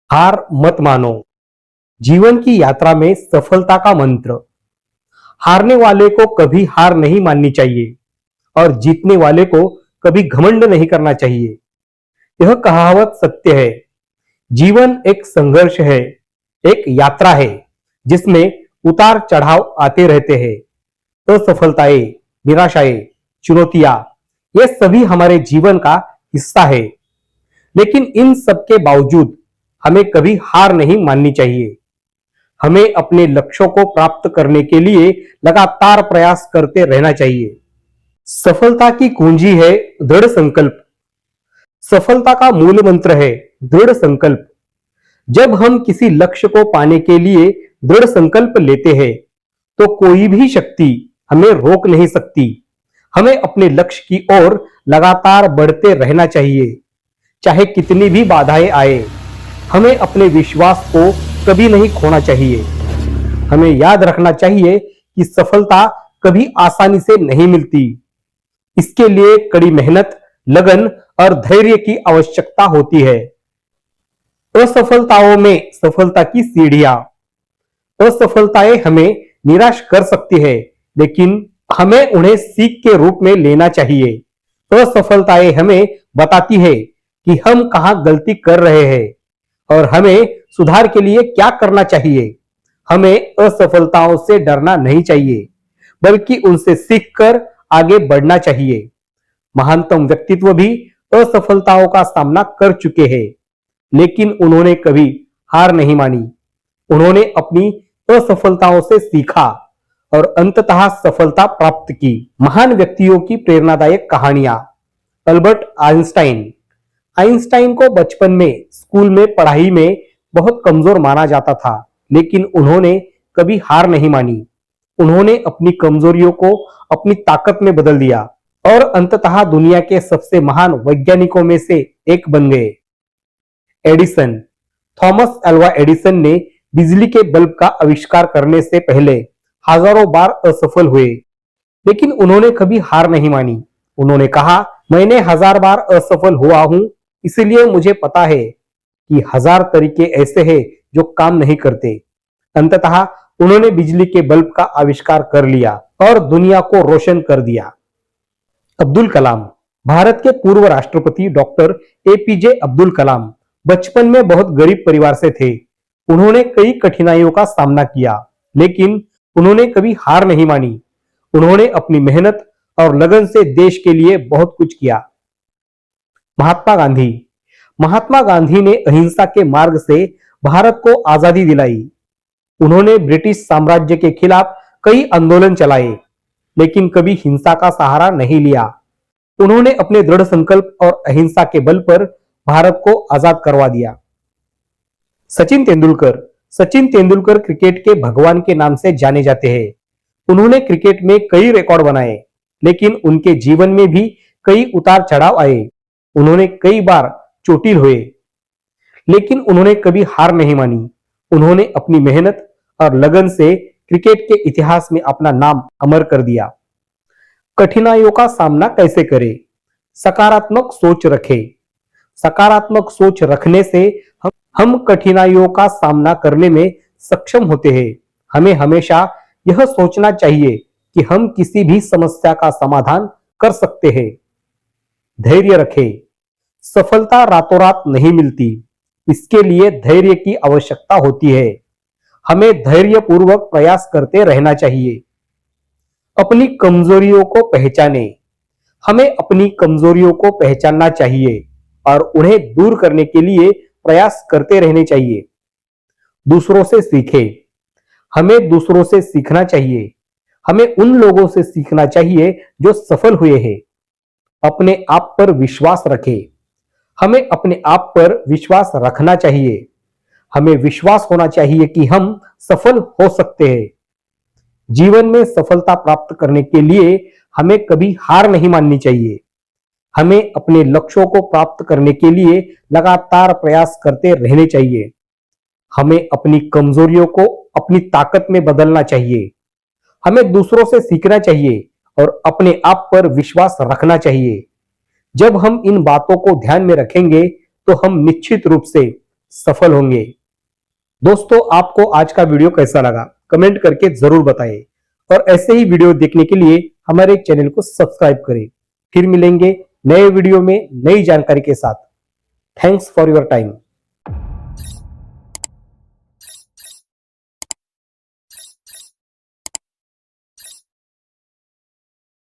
हार मत मानो। जीवन की यात्रा में सफलता का मंत्र। हारने वाले को कभी हार नहीं माननी चाहिए और जीतने वाले को कभी घमंड नहीं करना चाहिए। यह कहावत सत्य है। जीवन एक संघर्ष है, एक यात्रा है जिसमें उतार चढ़ाव आते रहते हैं। असफलताएं, निराशाएं, चुनौतियां, ये सभी हमारे जीवन का हिस्सा है। लेकिन इन सब के बावजूद हमें कभी हार नहीं माननी चाहिए। हमें अपने लक्ष्यों को प्राप्त करने के लिए लगातार प्रयास करते रहना चाहिए। सफलता की कुंजी है दृढ़ संकल्प। सफलता का मूल मंत्र है दृढ़ संकल्प। जब हम किसी लक्ष्य को पाने के लिए दृढ़ संकल्प लेते हैं तो कोई भी शक्ति हमें रोक नहीं सकती। हमें अपने लक्ष्य की ओर लगातार बढ़ते रहना चाहिए, चाहे कितनी भी बाधाएं आए। हमें अपने विश्वास को कभी नहीं खोना चाहिए। हमें याद रखना चाहिए कि सफलता कभी आसानी से नहीं मिलती। इसके लिए कड़ी मेहनत, लगन और धैर्य की आवश्यकता होती है। असफलताओं में सफलता की सीढ़ियां। असफलताएं हमें निराश कर सकती है, लेकिन हमें उन्हें सीख के रूप में लेना चाहिए। असफलताएं हमें बताती है कि हम कहां गलती कर रहे हैं और हमें सुधार के लिए क्या करना चाहिए। हमें असफलताओं से डरना नहीं चाहिए, बल्कि उनसे सीखकर आगे बढ़ना चाहिए। महानतम व्यक्तित्व भी असफलताओं का सामना कर चुके हैं, लेकिन उन्होंने कभी हार नहीं मानी। उन्होंने अपनी असफलताओं से सीखा और अंततः सफलता प्राप्त की। महान व्यक्तियों की प्रेरणादायक कहानियां। Albert Einstein. आइंस्टाइन को बचपन में स्कूल में पढ़ाई में बहुत कमजोर माना जाता था, लेकिन उन्होंने कभी हार नहीं मानी। उन्होंने अपनी कमजोरियों को अपनी ताकत में बदल दिया और अंततः दुनिया के सबसे महान वैज्ञानिकों में से एक बन गए। एडिसन। थॉमस अल्वा एडिसन ने बिजली के बल्ब का आविष्कार करने से पहले हजारों बार असफल हुए, लेकिन उन्होंने कभी हार नहीं मानी। उन्होंने कहा, मैंने 1000 बार असफल हुआ हूं, इसलिए मुझे पता है कि 1000 तरीके ऐसे हैं जो काम नहीं करते। अंततः उन्होंने बिजली के बल्ब का आविष्कार कर लिया और दुनिया को रोशन कर दिया। अब्दुल कलाम। भारत के पूर्व राष्ट्रपति डॉक्टर एपीजे अब्दुल कलाम बचपन में बहुत गरीब परिवार से थे। उन्होंने कई कठिनाइयों का सामना किया, लेकिन उन्होंने कभी हार नहीं मानी। उन्होंने अपनी मेहनत और लगन से देश के लिए बहुत कुछ किया। महात्मा गांधी। महात्मा गांधी ने अहिंसा के मार्ग से भारत को आजादी दिलाई। उन्होंने ब्रिटिश साम्राज्य के खिलाफ कई आंदोलन चलाए, लेकिन कभी हिंसा का सहारा नहीं लिया। उन्होंने अपने दृढ़ संकल्प और अहिंसा के बल पर भारत को आजाद करवा दिया। सचिन तेंदुलकर। सचिन तेंदुलकर क्रिकेट के भगवान के नाम से जाने जाते हैं। उन्होंने क्रिकेट में कई रिकॉर्ड बनाए, लेकिन उनके जीवन में भी कई उतार चढ़ाव आए। उन्होंने कई बार चोटिल हुए, लेकिन उन्होंने कभी हार नहीं मानी। उन्होंने अपनी मेहनत और लगन से क्रिकेट के इतिहास में अपना नाम अमर कर दिया। कठिनाइयों का सामना कैसे करें? सकारात्मक सोच रखें। सकारात्मक सोच रखने से हम कठिनाइयों का सामना करने में सक्षम होते हैं। हमें हमेशा यह सोचना चाहिए कि हम किसी भी समस्या का समाधान कर सकते हैं। धैर्य रखें। सफलता रातों रात नहीं मिलती, इसके लिए धैर्य की आवश्यकता होती है। हमें धैर्यपूर्वक प्रयास करते रहना चाहिए। अपनी कमजोरियों को पहचाने। हमें अपनी कमजोरियों को पहचानना चाहिए और उन्हें दूर करने के लिए प्रयास करते रहने चाहिए। दूसरों से सीखें। हमें दूसरों से सीखना चाहिए। हमें उन लोगों से सीखना चाहिए जो सफल हुए हैं। अपने आप पर विश्वास रखें। हमें अपने आप पर विश्वास रखना चाहिए। हमें विश्वास होना चाहिए कि हम सफल हो सकते हैं। जीवन में सफलता प्राप्त करने के लिए हमें कभी हार नहीं माननी चाहिए। हमें अपने लक्ष्यों को प्राप्त करने के लिए लगातार प्रयास करते रहने चाहिए। हमें अपनी कमजोरियों को अपनी ताकत में बदलना चाहिए। हमें दूसरों से सीखना चाहिए और अपने आप पर विश्वास रखना चाहिए। जब हम इन बातों को ध्यान में रखेंगे तो हम निश्चित रूप से सफल होंगे। दोस्तों, आपको आज का वीडियो कैसा लगा कमेंट करके जरूर बताएं और ऐसे ही वीडियो देखने के लिए हमारे चैनल को सब्सक्राइब करें। फिर मिलेंगे नए वीडियो में नई जानकारी के साथ। Thanks for your time.